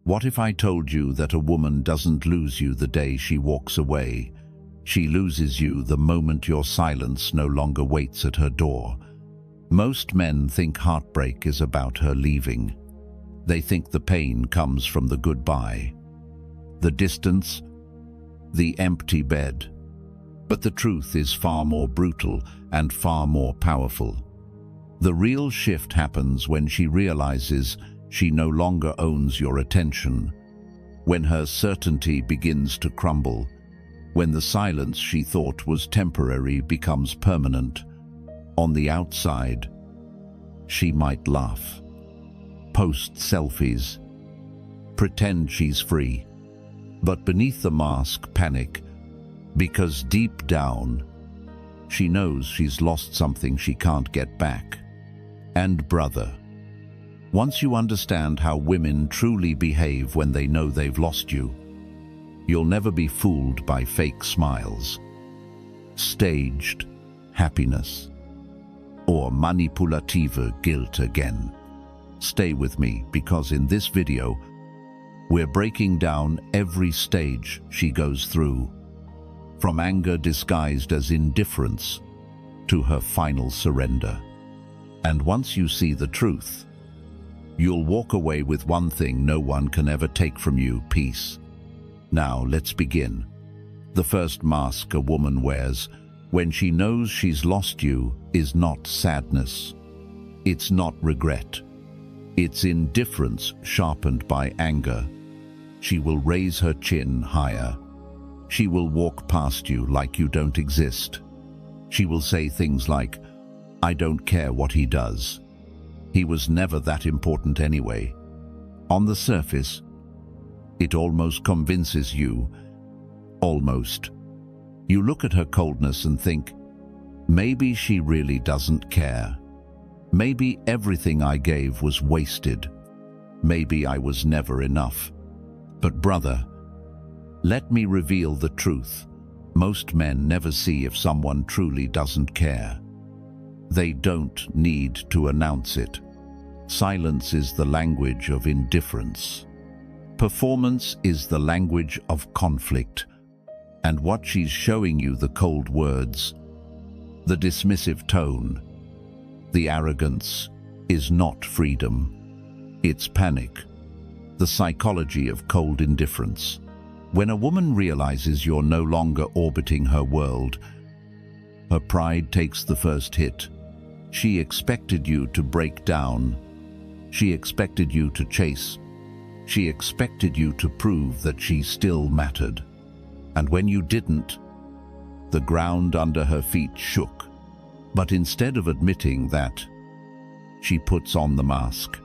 What if I told you that a woman doesn't lose you the day she walks away? She loses you the moment your silence no longer waits at her door. Most men think heartbreak is about her leaving. They think the pain comes from the goodbye, the distance, the empty bed. But the truth is far more brutal and far more powerful. The real shift happens when she realizes she no longer owns your attention, when her certainty begins to crumble, when the silence she thought was temporary becomes permanent. On the outside, she might laugh, post selfies, pretend she's free, but beneath the mask, panic, because deep down, she knows she's lost something she can't get back. And brother, once you understand how women truly behave when they know they've lost you, you'll never be fooled by fake smiles, staged happiness, or manipulative guilt again. Stay with me, because in this video, we're breaking down every stage she goes through, from anger disguised as indifference to her final surrender. And once you see the truth, you'll walk away with one thing no one can ever take from you: peace. Now, let's begin. The first mask a woman wears when she knows she's lost you is not sadness. It's not regret. It's indifference sharpened by anger. She will raise her chin higher. She will walk past you like you don't exist. She will say things like, "I don't care what he does. He was never that important anyway." On the surface, it almost convinces you. Almost. You look at her coldness and think, maybe she really doesn't care. Maybe everything I gave was wasted. Maybe I was never enough. But brother, let me reveal the truth. Most men never see if someone truly doesn't care. They don't need to announce it. Silence is the language of indifference. Performance is the language of conflict. And what she's showing you, the cold words, the dismissive tone, the arrogance, is not freedom. It's panic. The psychology of cold indifference. When a woman realizes you're no longer orbiting her world, her pride takes the first hit. She expected you to break down. She expected you to chase. She expected you to prove that she still mattered. And when you didn't, the ground under her feet shook. But instead of admitting that, she puts on the mask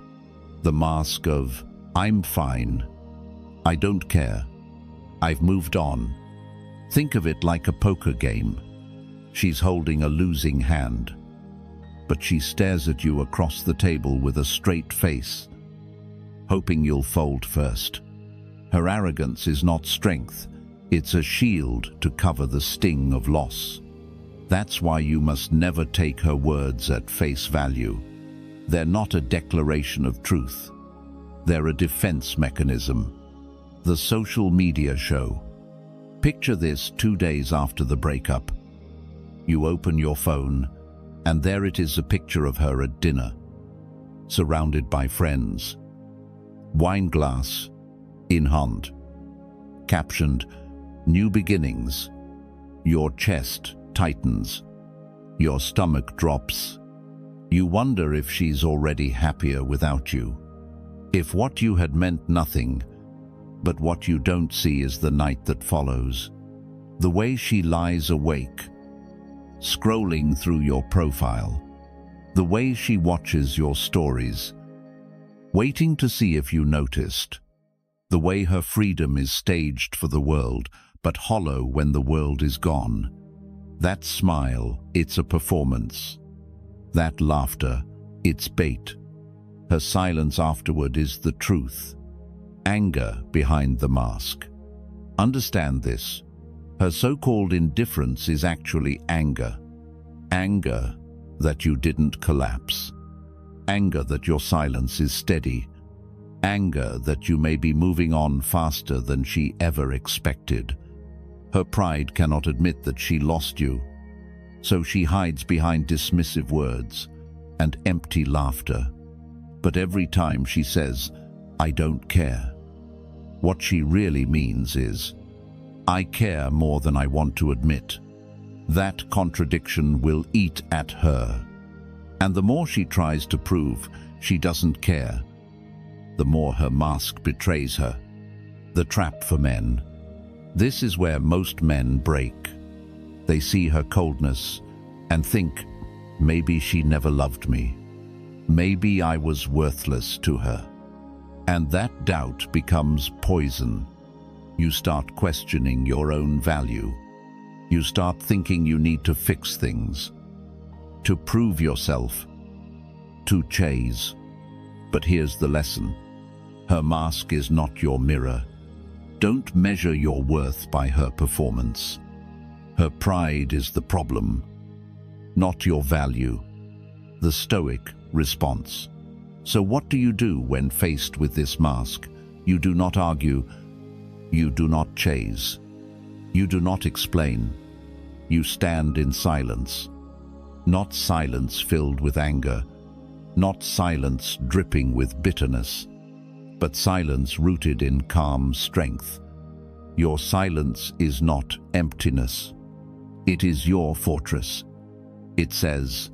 of, "I'm fine. I don't care. I've moved on." Think of it like a poker game. She's holding a losing hand, but she stares at you across the table with a straight face, hoping you'll fold first. Her arrogance is not strength. It's a shield to cover the sting of loss. That's why you must never take her words at face value. They're not a declaration of truth. They're a defense mechanism. The social media show. Picture this 2 days after the breakup. You open your phone, and there it is, a picture of her at dinner, surrounded by friends. Wine glass in hand. Captioned, "New beginnings." Your chest tightens. Your stomach drops. You wonder if she's already happier without you. If what you had meant nothing, but what you don't see is the night that follows. The way she lies awake, scrolling through your profile. The way she watches your stories, waiting to see if you noticed. The way her freedom is staged for the world, but hollow when the world is gone. That smile, it's a performance. That laughter, it's bait. Her silence afterward is the truth. Anger behind the mask. Understand this. Her so-called indifference is actually anger. Anger that you didn't collapse. Anger that your silence is steady. Anger that you may be moving on faster than she ever expected. Her pride cannot admit that she lost you, so she hides behind dismissive words and empty laughter. But every time she says, "I don't care," what she really means is, "I care more than I want to admit." That contradiction will eat at her. And the more she tries to prove she doesn't care, the more her mask betrays her. The trap for men. This is where most men break. They see her coldness and think, maybe she never loved me. Maybe I was worthless to her. And that doubt becomes poison. You start questioning your own value. You start thinking you need to fix things, to prove yourself, to chase. But here's the lesson. Her mask is not your mirror. Don't measure your worth by her performance. Her pride is the problem, not your value. The Stoic response. So what do you do when faced with this mask? You do not argue. You do not chase. You do not explain. You stand in silence. Not silence filled with anger, not silence dripping with bitterness, but silence rooted in calm strength. Your silence is not emptiness. It is your fortress. It says,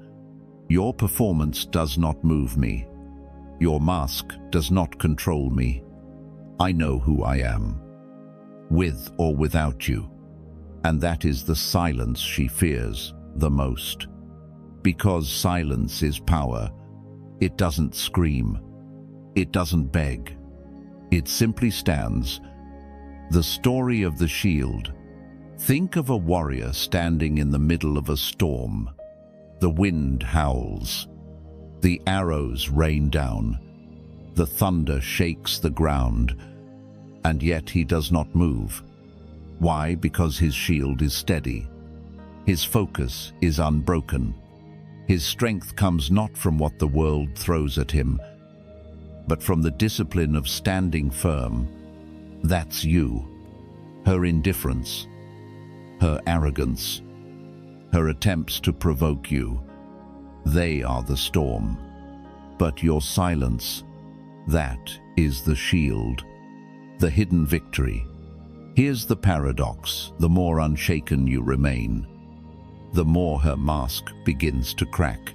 "Your performance does not move me. Your mask does not control me. I know who I am, with or without you." And that is the silence she fears the most. Because silence is power. It doesn't scream. It doesn't beg. It simply stands. The story of the shield. Think of a warrior standing in the middle of a storm. The wind howls. The arrows rain down. The thunder shakes the ground. And yet he does not move. Why? Because his shield is steady. His focus is unbroken. His strength comes not from what the world throws at him, but from the discipline of standing firm. That's you. Her indifference, her arrogance, her attempts to provoke you, they are the storm. But your silence, that is the shield, the hidden victory. Here's the paradox: the more unshaken you remain, the more her mask begins to crack.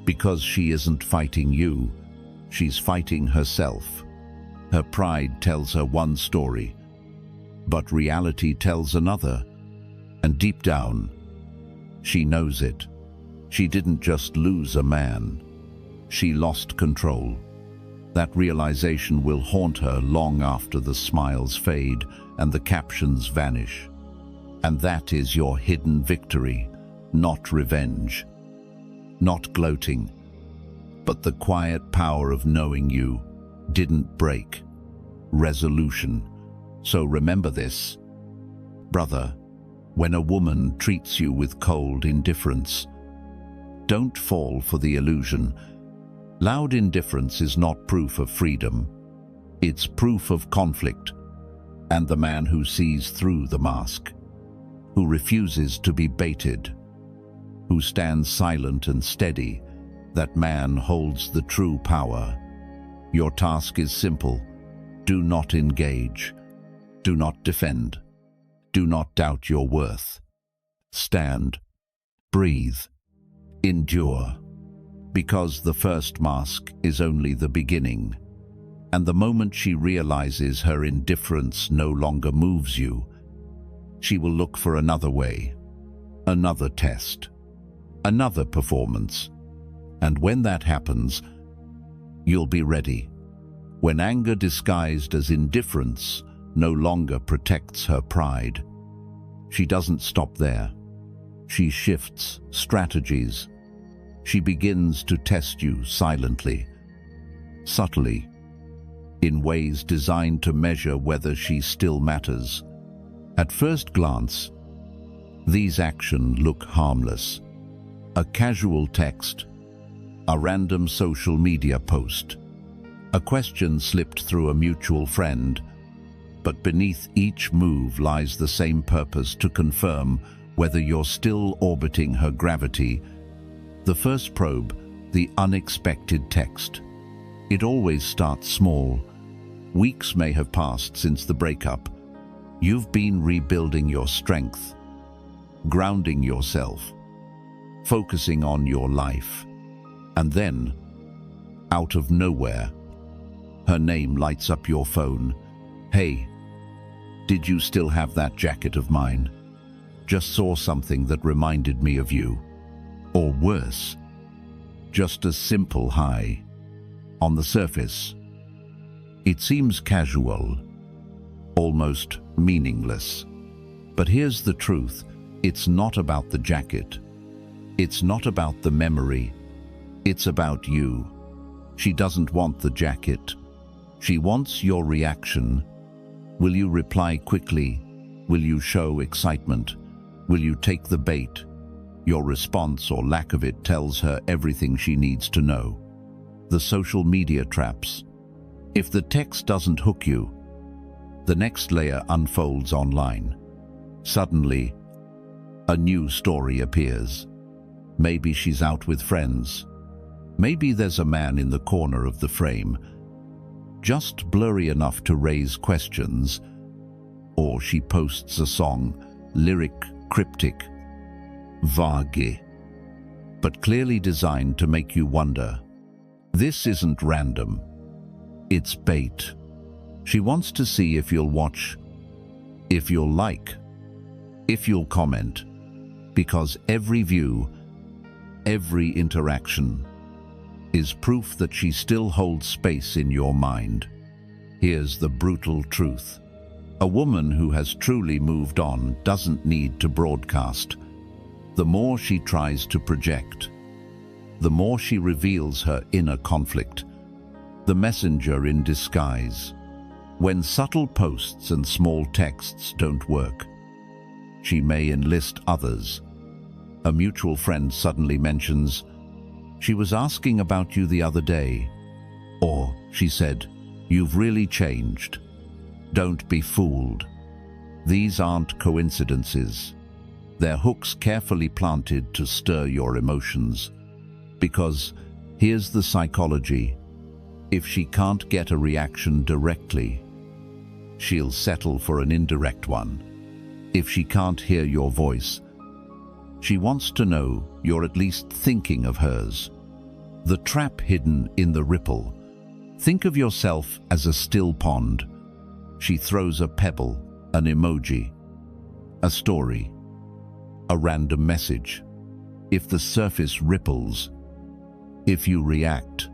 Because she isn't fighting you, she's fighting herself. Her pride tells her one story, but reality tells another. And deep down, she knows it. She didn't just lose a man, she lost control. That realization will haunt her long after the smiles fade and the captions vanish. And that is your hidden victory, not revenge, not gloating, but the quiet power of knowing you didn't break. Resolution. So remember this, brother, when a woman treats you with cold indifference, don't fall for the illusion. Loud indifference is not proof of freedom. It's proof of conflict. And the man who sees through the mask, who refuses to be baited, who stands silent and steady, that man holds the true power. Your task is simple. Do not engage. Do not defend. Do not doubt your worth. Stand. Breathe. Endure. Because the first mask is only the beginning. And the moment she realizes her indifference no longer moves you, she will look for another way, another test, another performance. And when that happens, you'll be ready. When anger disguised as indifference no longer protects her pride, she doesn't stop there. She shifts strategies. She begins to test you silently, subtly, in ways designed to measure whether she still matters. At first glance, these actions look harmless. A casual text, a random social media post, A question slipped through a mutual friend, but beneath each move lies the same purpose: to confirm whether you're still orbiting her gravity. The first probe, the unexpected text. It always starts small. Weeks may have passed since the breakup. You've been rebuilding your strength, grounding yourself, focusing on your life. And then, out of nowhere, her name lights up your phone. "Hey, did you still have that jacket of mine? Just saw something that reminded me of you." Or worse, just a simple hi. On the surface, it seems casual, almost meaningless. But here's the truth: it's not about the jacket. It's not about the memory. It's about you. She doesn't want the jacket. She wants your reaction. Will you reply quickly? Will you show excitement? Will you take the bait? Your response or lack of it tells her everything she needs to know. The social media traps. If the text doesn't hook you, the next layer unfolds online. Suddenly, a new story appears. Maybe she's out with friends. Maybe there's a man in the corner of the frame, just blurry enough to raise questions. Or she posts a song, lyric, cryptic, vague, but clearly designed to make you wonder. This isn't random. It's bait. She wants to see if you'll watch, if you'll like, if you'll comment, because every view, every interaction is proof that she still holds space in your mind. Here's the brutal truth. A woman who has truly moved on doesn't need to broadcast. The more she tries to project, the more she reveals her inner conflict, the messenger in disguise. When subtle posts and small texts don't work, she may enlist others. A mutual friend suddenly mentions, "She was asking about you the other day," or she said, "You've really changed." Don't be fooled. These aren't coincidences. They're hooks carefully planted to stir your emotions. Because here's the psychology: if she can't get a reaction directly, she'll settle for an indirect one. If she can't hear your voice, she wants to know you're at least thinking of hers. The trap hidden in the ripple. Think of yourself as a still pond. She throws a pebble, an emoji, a story, a random message. If the surface ripples, if you react,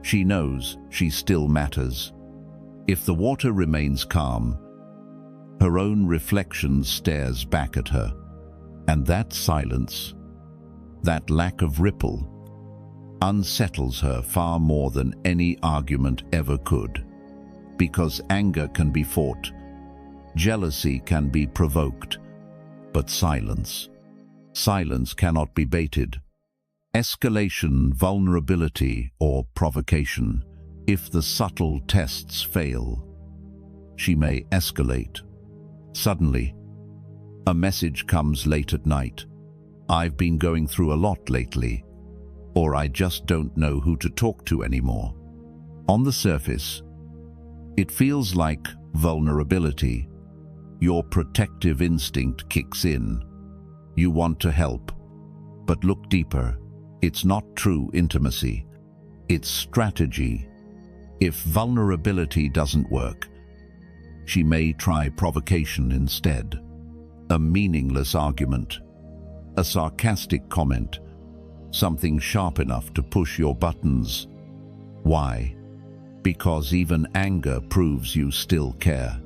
she knows she still matters. If the water remains calm, her own reflection stares back at her. And that silence, that lack of ripple, unsettles her far more than any argument ever could. Because anger can be fought, jealousy can be provoked, but silence cannot be baited. Escalation, vulnerability, or provocation, if the subtle tests fail, she may escalate. Suddenly, a message comes late at night. "I've been going through a lot lately," or "I just don't know who to talk to anymore." On the surface, it feels like vulnerability. Your protective instinct kicks in. You want to help. But look deeper. It's not true intimacy. It's strategy. If vulnerability doesn't work, she may try provocation instead. A meaningless argument, a sarcastic comment, something sharp enough to push your buttons. Why? Because even anger proves you still care.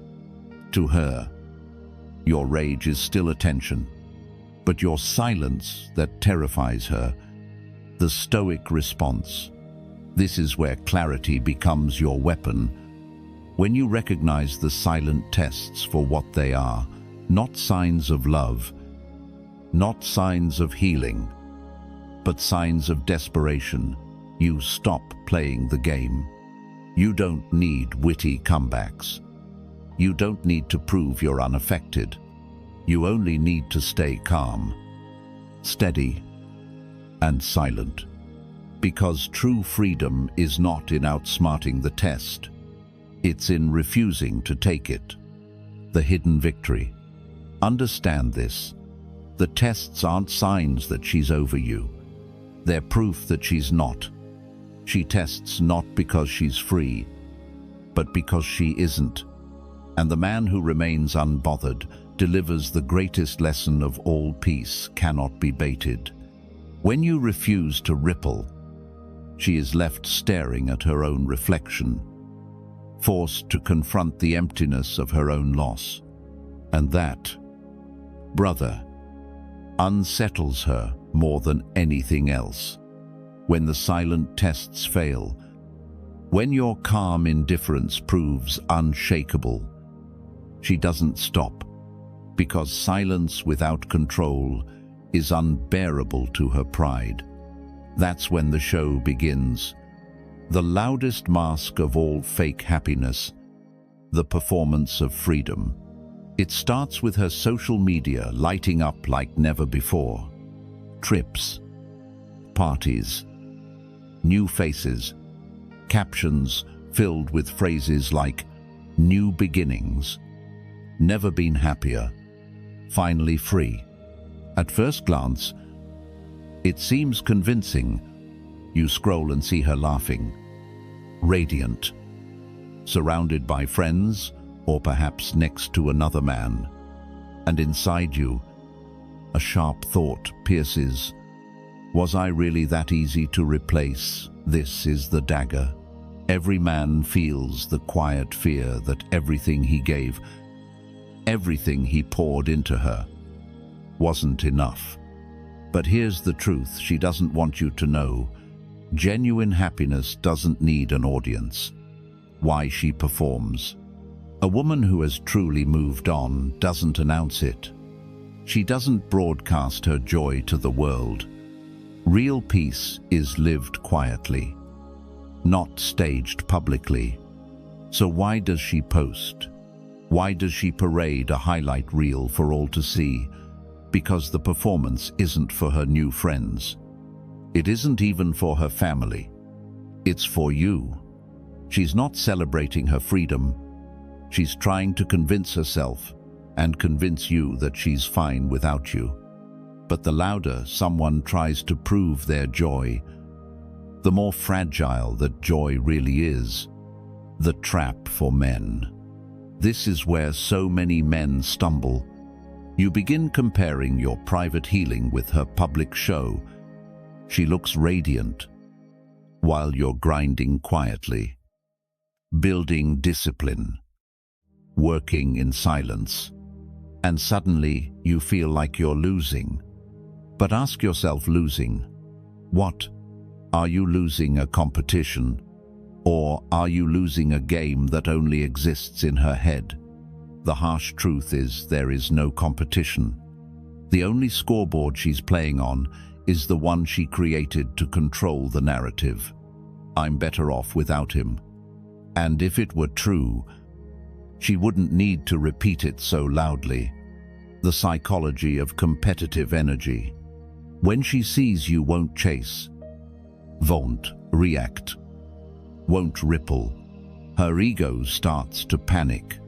To her, your rage is still attention, but your silence that terrifies her, the stoic response. This is where clarity becomes your weapon. When you recognize the silent tests for what they are, not signs of love, not signs of healing, but signs of desperation, you stop playing the game. You don't need witty comebacks. You don't need to prove you're unaffected. You only need to stay calm, steady, and silent. Because true freedom is not in outsmarting the test. It's in refusing to take it. The hidden victory. Understand this. The tests aren't signs that she's over you. They're proof that she's not. She tests not because she's free, but because she isn't. And the man who remains unbothered delivers the greatest lesson of all: peace cannot be baited. When you refuse to ripple, she is left staring at her own reflection, forced to confront the emptiness of her own loss. And that, brother, unsettles her more than anything else. When the silent tests fail, when your calm indifference proves unshakable, she doesn't stop, because silence without control is unbearable to her pride. That's when the show begins. The loudest mask of all fake happiness, the performance of freedom. It starts with her social media lighting up like never before. Trips, parties, new faces, captions filled with phrases like new beginnings, never been happier, finally free. At first glance, it seems convincing. You scroll and see her laughing, radiant, surrounded by friends, or perhaps next to another man. And inside you, a sharp thought pierces. Was I really that easy to replace? This is the dagger. Every man feels the quiet fear that everything he gave, everything he poured into her, wasn't enough. But here's the truth she doesn't want you to know. Genuine happiness doesn't need an audience. Why she performs. A woman who has truly moved on doesn't announce it. She doesn't broadcast her joy to the world. Real peace is lived quietly, not staged publicly. So why does she post? Why does she parade a highlight reel for all to see? Because the performance isn't for her new friends. It isn't even for her family. It's for you. She's not celebrating her freedom. She's trying to convince herself and convince you that she's fine without you. But the louder someone tries to prove their joy, the more fragile that joy really is. The trap for men. This is where so many men stumble. You begin comparing your private healing with her public show. She looks radiant, while you're grinding quietly, building discipline, working in silence, and suddenly you feel like you're losing. But ask yourself, losing what? Are you losing a competition? Or are you losing a game that only exists in her head? The harsh truth is there is no competition. The only scoreboard she's playing on is the one she created to control the narrative. I'm better off without him. And if it were true, she wouldn't need to repeat it so loudly. The psychology of competitive energy. When she sees you won't chase, won't react, won't ripple, her ego starts to panic.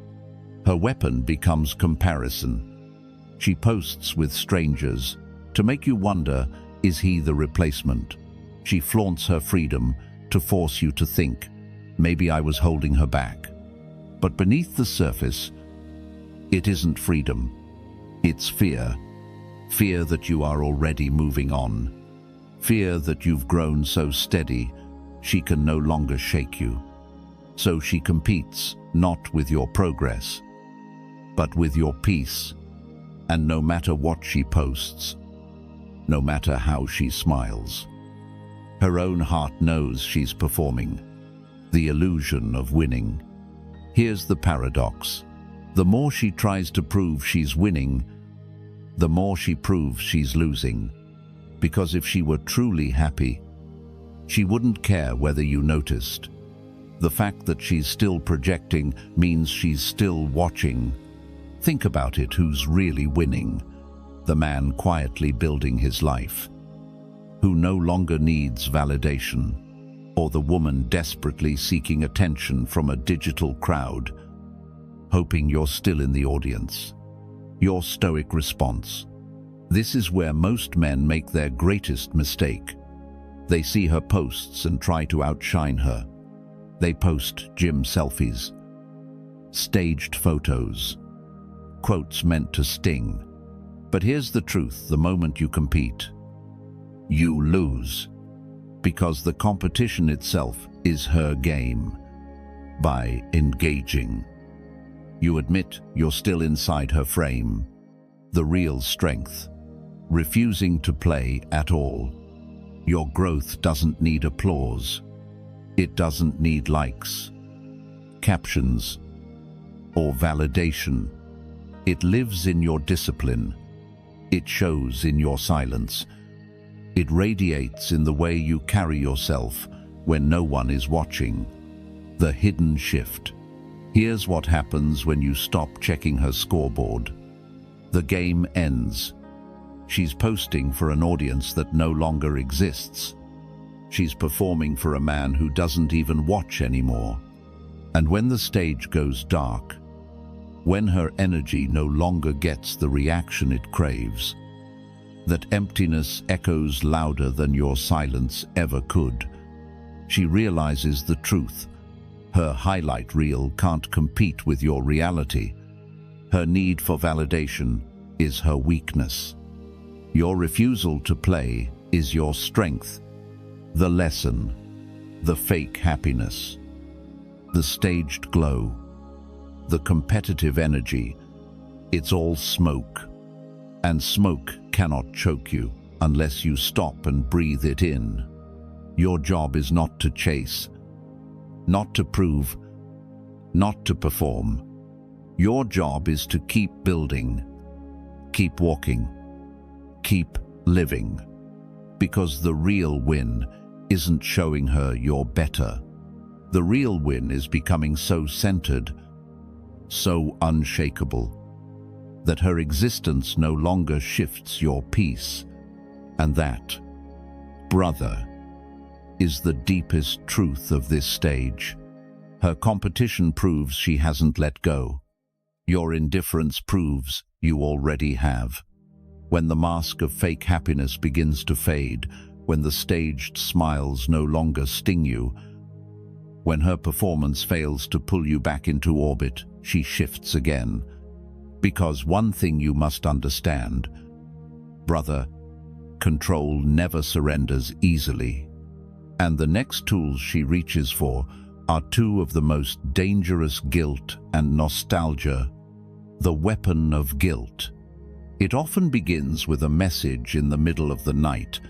Her weapon becomes comparison. She posts with strangers to make you wonder, is he the replacement? She flaunts her freedom to force you to think, maybe I was holding her back. But beneath the surface, it isn't freedom. It's fear. Fear that you are already moving on. Fear that you've grown so steady, she can no longer shake you. So she competes, not with your progress, but with your peace. And no matter what she posts, no matter how she smiles, her own heart knows she's performing. The illusion of winning. Here's the paradox. The more she tries to prove she's winning, the more she proves she's losing. Because if she were truly happy, she wouldn't care whether you noticed. The fact that she's still projecting means she's still watching. Think about it, who's really winning? The man quietly building his life, who no longer needs validation, or the woman desperately seeking attention from a digital crowd, hoping you're still in the audience? Your stoic response. This is where most men make their greatest mistake. They see her posts and try to outshine her. They post gym selfies, staged photos, quotes meant to sting. But here's the truth: the moment you compete, you lose, because the competition itself is her game. By engaging, you admit you're still inside her frame. The real strength: refusing to play at all. Your growth doesn't need applause. It doesn't need likes, captions, or validation. It lives in your discipline. It shows in your silence. It radiates in the way you carry yourself when no one is watching. The hidden shift. Here's what happens when you stop checking her scoreboard. The game ends. She's posting for an audience that no longer exists. She's performing for a man who doesn't even watch anymore. And when the stage goes dark, when her energy no longer gets the reaction it craves, that emptiness echoes louder than your silence ever could, she realizes the truth. Her highlight reel can't compete with your reality. Her need for validation is her weakness. Your refusal to play is your strength. The lesson, the fake happiness, the staged glow, the competitive energy, it's all smoke. And smoke cannot choke you unless you stop and breathe it in. Your job is not to chase, not to prove, not to perform. Your job is to keep building, keep walking, keep living. Because the real win isn't showing her you're better. The real win is becoming so centered, so unshakable, that her existence no longer shifts your peace. And that, brother, is the deepest truth of this stage. Her competition proves she hasn't let go. Your indifference proves you already have. When the mask of fake happiness begins to fade, when the staged smiles no longer sting you, when her performance fails to pull you back into orbit, she shifts again. Because one thing you must understand, brother, control never surrenders easily. And the next tools she reaches for are two of the most dangerous: guilt and nostalgia. The weapon of guilt. It often begins with a message in the middle of the night.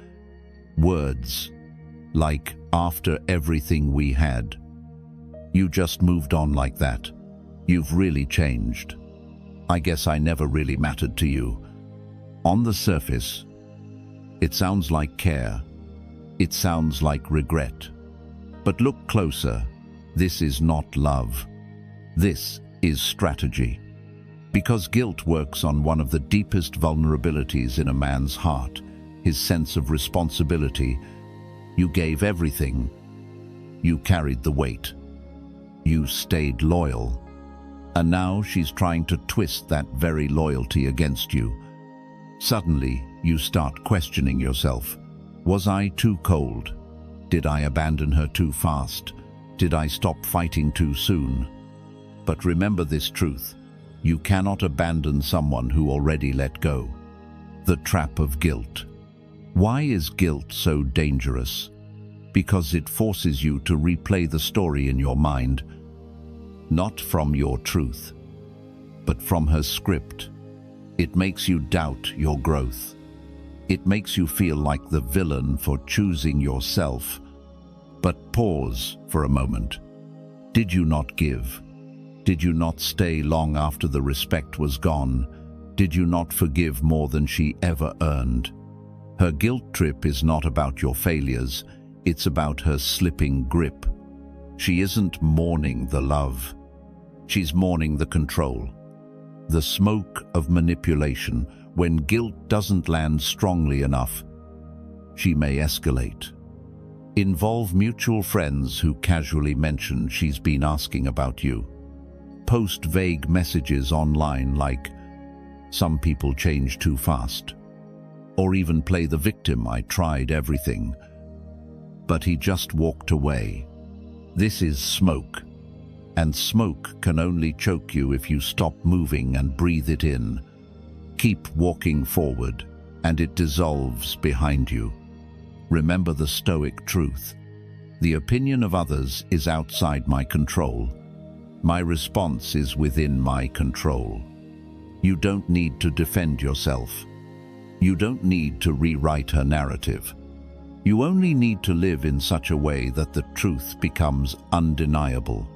Words like, "After everything we had, you just moved on like that. You've really changed. I guess I never really mattered to you." On the surface, it sounds like care. It sounds like regret. But look closer. This is not love. This is strategy. Because guilt works on one of the deepest vulnerabilities in a man's heart, his sense of responsibility. You gave everything. You carried the weight. You stayed loyal. And now she's trying to twist that very loyalty against you. Suddenly, you start questioning yourself. Was I too cold? Did I abandon her too fast? Did I stop fighting too soon? But remember this truth. You cannot abandon someone who already let go. The trap of guilt. Why is guilt so dangerous? Because it forces you to replay the story in your mind, not from your truth, but from her script. It makes you doubt your growth. It makes you feel like the villain for choosing yourself. But pause for a moment. Did you not give? Did you not stay long after the respect was gone? Did you not forgive more than she ever earned? Her guilt trip is not about your failures, it's about her slipping grip. She isn't mourning the love. She's mourning the control. The smoke of manipulation. When guilt doesn't land strongly enough, she may escalate. Involve mutual friends who casually mention she's been asking about you. Post vague messages online like, "Some people change too fast." Or even play the victim, "I tried everything, but he just walked away." This is smoke. And smoke can only choke you if you stop moving and breathe it in. Keep walking forward, and it dissolves behind you. Remember the Stoic truth. The opinion of others is outside my control. My response is within my control. You don't need to defend yourself. You don't need to rewrite her narrative. You only need to live in such a way that the truth becomes undeniable.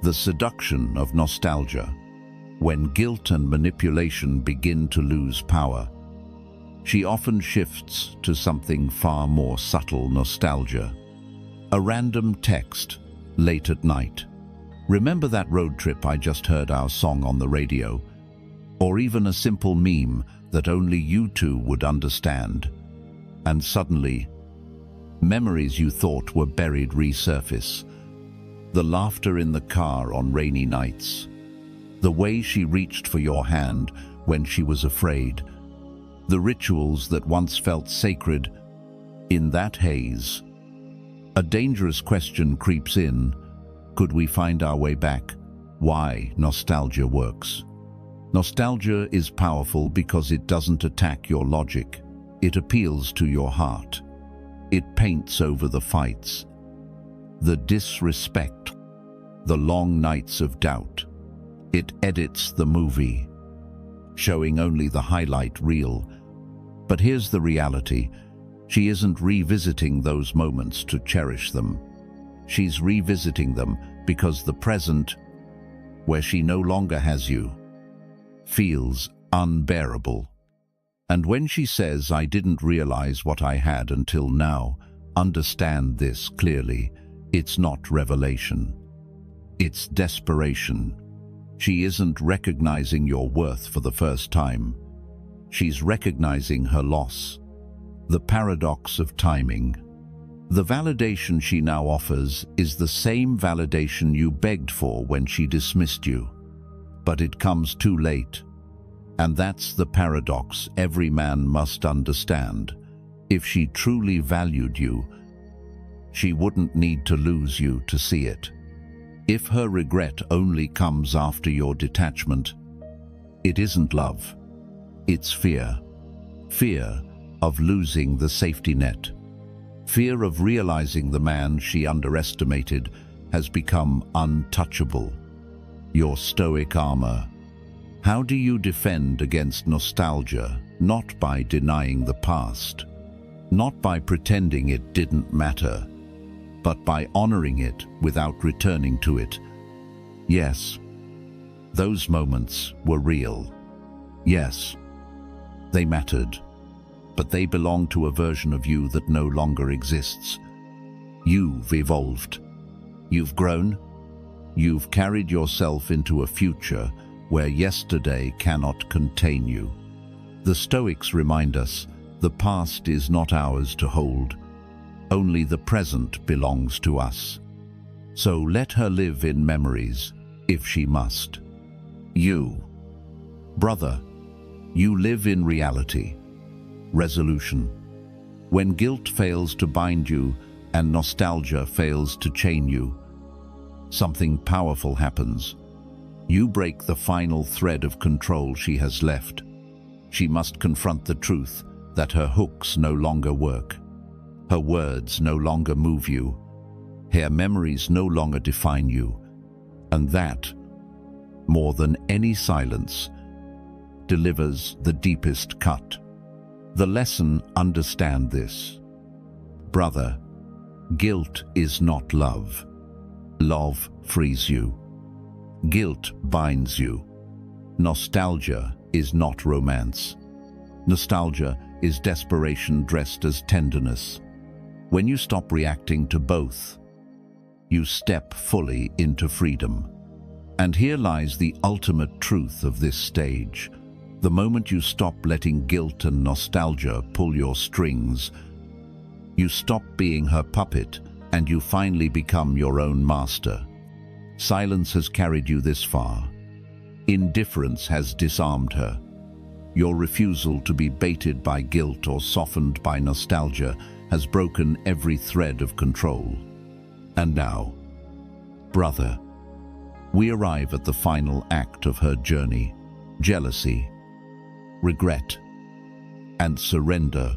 The seduction of nostalgia. When guilt and manipulation begin to lose power, she often shifts to something far more subtle: nostalgia. A random text, late at night. "Remember that road trip I just heard our song on the radio?" Or even a simple meme that only you two would understand. And suddenly, memories you thought were buried resurface. The laughter in the car on rainy nights. The way she reached for your hand when she was afraid. The rituals that once felt sacred. In that haze, a dangerous question creeps in. Could we find our way back? Why nostalgia works. Nostalgia is powerful because it doesn't attack your logic. It appeals to your heart. It paints over the fights, the disrespect, the long nights of doubt. It edits the movie, showing only the highlight reel. But here's the reality. She isn't revisiting those moments to cherish them. She's revisiting them because the present, where she no longer has you, feels unbearable. And when she says, "I didn't realize what I had until now," understand this clearly. It's not revelation. It's desperation. She isn't recognizing your worth for the first time. She's recognizing her loss. The paradox of timing. The validation she now offers is the same validation you begged for when she dismissed you. But it comes too late. And that's the paradox every man must understand. If she truly valued you, she wouldn't need to lose you to see it. If her regret only comes after your detachment, it isn't love. It's fear. Fear of losing the safety net. Fear of realizing the man she underestimated has become untouchable. Your Stoic armor. How do you defend against nostalgia? Not by denying the past, not by pretending it didn't matter, but by honoring it without returning to it. Yes, those moments were real. Yes, they mattered, but they belong to a version of you that no longer exists. You've evolved. You've grown. You've carried yourself into a future where yesterday cannot contain you. The Stoics remind us, the past is not ours to hold. Only the present belongs to us. So let her live in memories, if she must. You, brother, you live in reality. Resolution. When guilt fails to bind you and nostalgia fails to chain you, something powerful happens. You break the final thread of control she has left. She must confront the truth that her hooks no longer work. Her words no longer move you. Her memories no longer define you. And that, more than any silence, delivers the deepest cut. The lesson: understand this. Brother, guilt is not love. Love frees you. Guilt binds you. Nostalgia is not romance. Nostalgia is desperation dressed as tenderness. When you stop reacting to both, you step fully into freedom. And here lies the ultimate truth of this stage. The moment you stop letting guilt and nostalgia pull your strings, you stop being her puppet and you finally become your own master. Silence has carried you this far. Indifference has disarmed her. Your refusal to be baited by guilt or softened by nostalgia has broken every thread of control. And now, brother, we arrive at the final act of her journey: jealousy, regret, and surrender.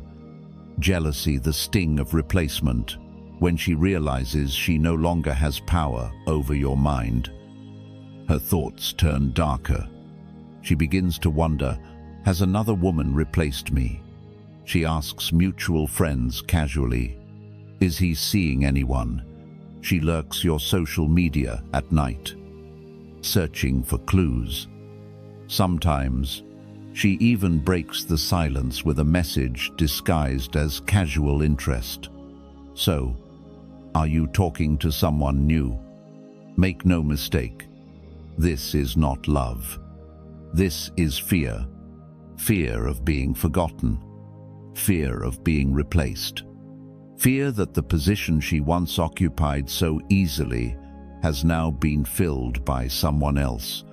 Jealousy, the sting of replacement, when she realizes she no longer has power over your mind. Her thoughts turn darker. She begins to wonder, has another woman replaced me? She asks mutual friends casually, is he seeing anyone? She lurks your social media at night, searching for clues. Sometimes, she even breaks the silence with a message disguised as casual interest. So, are you talking to someone new? Make no mistake, this is not love. This is fear. Fear of being forgotten. Fear of being replaced. Fear that the position she once occupied so easily has now been filled by someone else.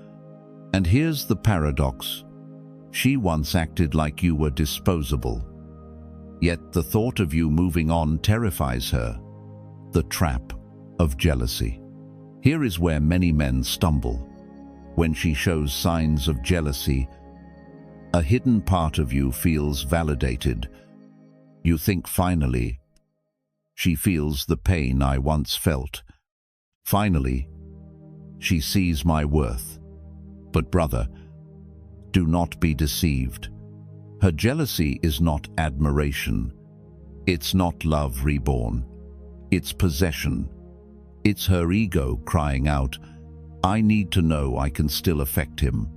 And here's the paradox. She once acted like you were disposable. Yet the thought of you moving on terrifies her. The trap of jealousy. Here is where many men stumble. When she shows signs of jealousy, a hidden part of you feels validated. You think, finally, she feels the pain I once felt. Finally, she sees my worth. But brother, do not be deceived. Her jealousy is not admiration. It's not love reborn. It's possession. It's her ego crying out, I need to know I can still affect him.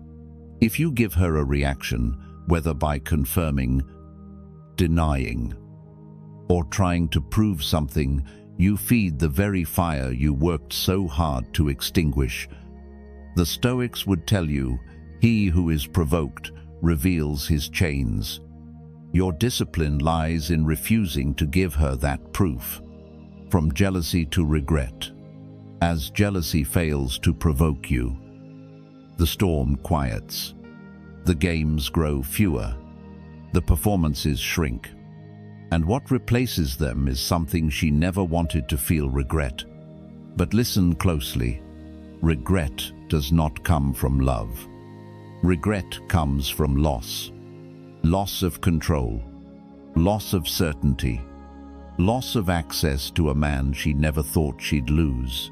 If you give her a reaction, whether by confirming, denying, or trying to prove something, you feed the very fire you worked so hard to extinguish. The Stoics would tell you, he who is provoked reveals his chains. Your discipline lies in refusing to give her that proof. From jealousy to regret. As jealousy fails to provoke you, the storm quiets. The games grow fewer. The performances shrink. And what replaces them is something she never wanted to feel: regret. But listen closely. Regret does not come from love. Regret comes from loss. Loss of control. Loss of certainty. Loss of access to a man she never thought she'd lose.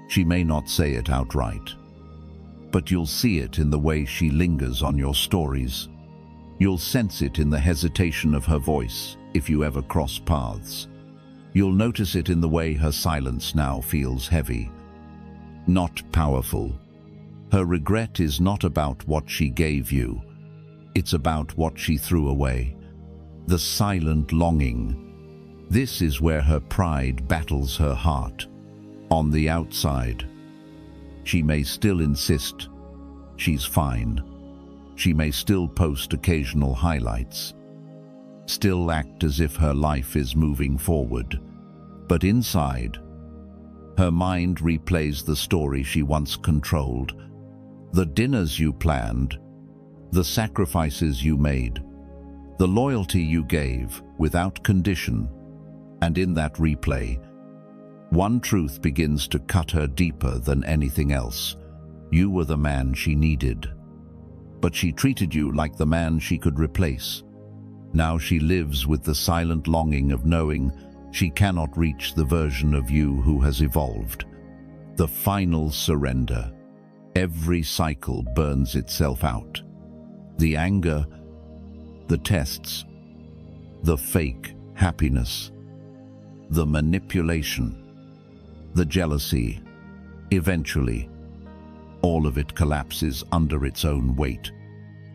She may not say it outright, but you'll see it in the way she lingers on your stories. You'll sense it in the hesitation of her voice if you ever cross paths. You'll notice it in the way her silence now feels heavy, not powerful. Her regret is not about what she gave you. It's about what she threw away. The silent longing. This is where her pride battles her heart. On the outside, she may still insist she's fine. She may still post occasional highlights, still act as if her life is moving forward. But inside, her mind replays the story she once controlled, the dinners you planned, the sacrifices you made, the loyalty you gave without condition. And in that replay, one truth begins to cut her deeper than anything else. You were the man she needed, but she treated you like the man she could replace. Now she lives with the silent longing of knowing she cannot reach the version of you who has evolved. The final surrender. Every cycle burns itself out. The anger, the tests, the fake happiness, the manipulation, the jealousy. Eventually, all of it collapses under its own weight.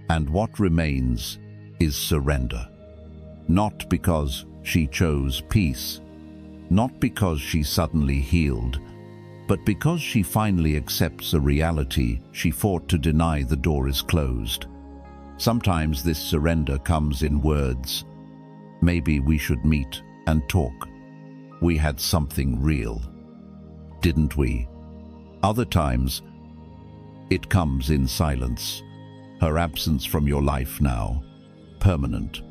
And what remains is surrender. Not because she chose peace, not because she suddenly healed, But because she finally accepts a reality, she fought to deny the door is closed. Sometimes this surrender comes in words. Maybe we should meet and talk. We had something real, didn't we? Other times, it comes in silence. Her absence from your life now, permanent.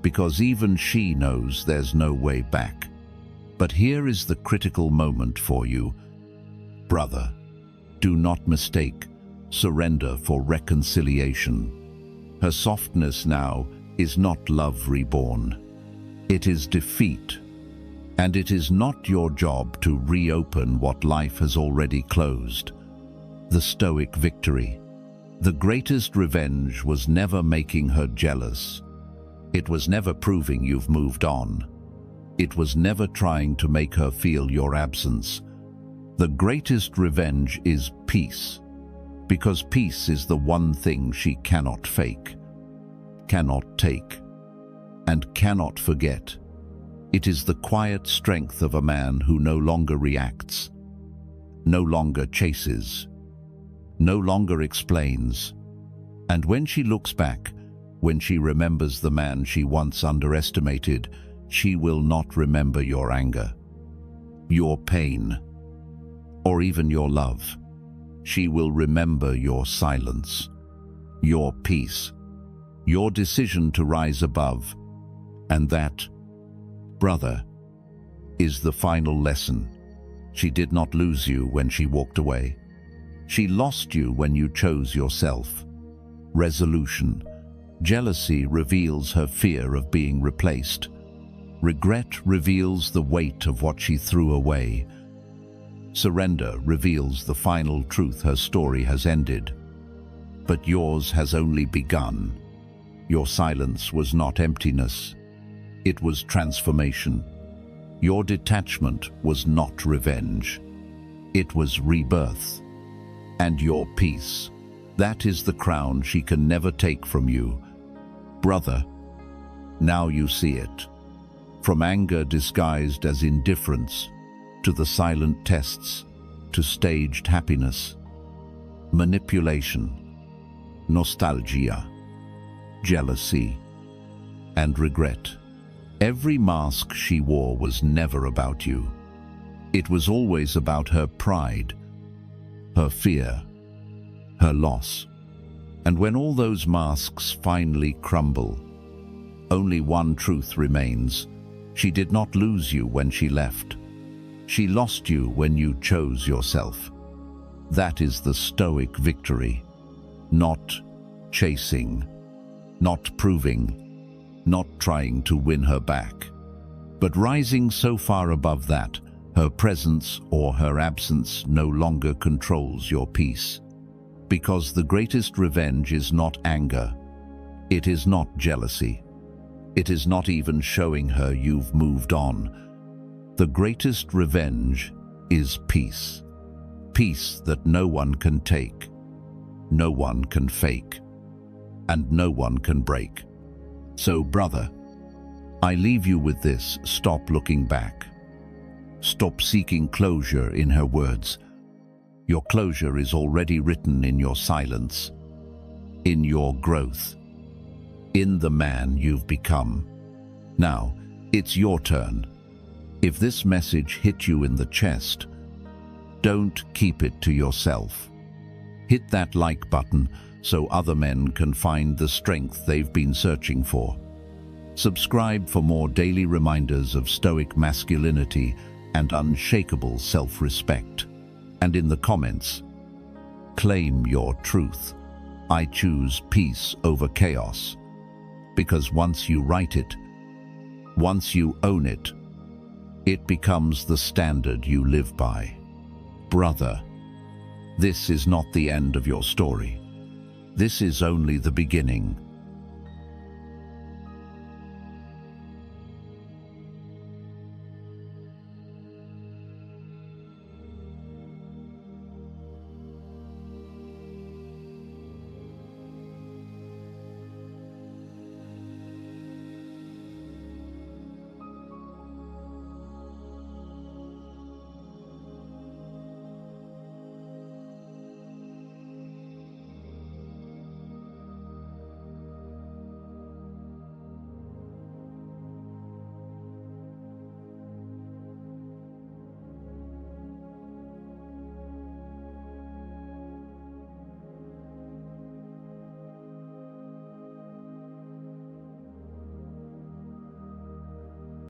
Because even she knows there's no way back. But here is the critical moment for you. Brother, do not mistake surrender for reconciliation. Her softness now is not love reborn. It is defeat. And it is not your job to reopen what life has already closed. The Stoic victory. The greatest revenge was never making her jealous. It was never proving you've moved on. It was never trying to make her feel your absence. The greatest revenge is peace, because peace is the one thing she cannot fake, cannot take, and cannot forget. It is the quiet strength of a man who no longer reacts, no longer chases, no longer explains. And when she looks back, when she remembers the man she once underestimated, she will not remember your anger, your pain, or even your love. She will remember your silence, your peace, your decision to rise above. And that, brother, is the final lesson. She did not lose you when she walked away. She lost you when you chose yourself. Resolution. Jealousy reveals her fear of being replaced. Regret reveals the weight of what she threw away. Surrender reveals the final truth: her story has ended. But yours has only begun. Your silence was not emptiness. It was transformation. Your detachment was not revenge. It was rebirth. And your peace, that is the crown she can never take from you. Brother, now you see it. From anger disguised as indifference, to the silent tests, to staged happiness, manipulation, nostalgia, jealousy, and regret. Every mask she wore was never about you. It was always about her pride, her fear, her loss. And when all those masks finally crumble, only one truth remains. She did not lose you when she left. She lost you when you chose yourself. That is the Stoic victory. Not chasing, not proving, not trying to win her back, but rising so far above that, her presence or her absence no longer controls your peace. Because the greatest revenge is not anger. It is not jealousy. It is not even showing her you've moved on. The greatest revenge is peace. Peace that no one can take, no one can fake, and no one can break. So, brother, I leave you with this: stop looking back. Stop seeking closure in her words. Your closure is already written in your silence, in your growth, in the man you've become. Now, it's your turn. If this message hit you in the chest, don't keep it to yourself. Hit that like button so other men can find the strength they've been searching for. Subscribe for more daily reminders of Stoic masculinity and unshakable self-respect. And in the comments, claim your truth. I choose peace over chaos. Because once you write it, once you own it, it becomes the standard you live by. Brother, this is not the end of your story. This is only the beginning.